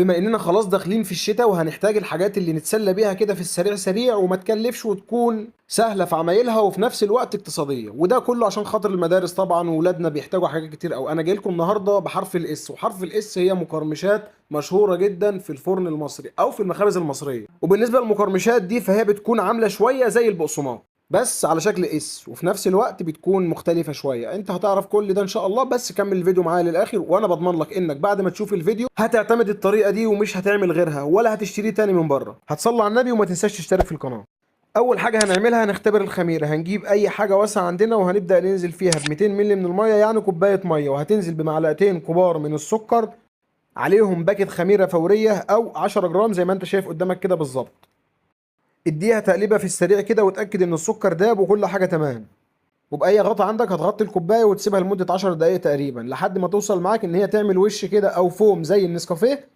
بما اننا خلاص داخلين في الشتاء وهنحتاج الحاجات اللي نتسلى بيها كده في السريع سريع وما تكلفش وتكون سهله في عمايلها وفي نفس الوقت اقتصاديه، وده كله عشان خاطر المدارس طبعا وولادنا بيحتاجوا حاجات كتير قوي. انا جاي لكم النهارده بحرف الاس، وحرف الاس هي مقرمشات مشهوره جدا في الفرن المصري او في المخابز المصريه. وبالنسبه للمقرمشات دي فهي بتكون عامله شويه زي البقسماط بس على شكل اس، وفي نفس الوقت بتكون مختلفة شوية. انت هتعرف كل ده ان شاء الله، بس كمل الفيديو معايا للاخر وانا بضمن لك انك بعد ما تشوف الفيديو هتعتمد الطريقة دي ومش هتعمل غيرها ولا هتشتريه تاني من بره. هتصلي على النبي وما تنساش تشترك في القناة. اول حاجة هنعملها هنختبر الخميرة. هنجيب اي حاجة واسعة عندنا وهنبدأ ننزل فيها ب 200 مللي من المية، يعني كوباية مية، وهتنزل بمعلقتين كبار من السكر، عليهم باكت خميرة فورية او 10 جرام زي ما انت شايف قدامك كده بالظبط. اديها تقليبه في السريع كده وتاكد ان السكر داب وكل حاجه تمام. وباي غطا عندك هتغطي الكوبايه وتسيبها لمده 10 دقائق تقريبا لحد ما توصل معاك ان هي تعمل وش كده او فوم زي النسكافيه.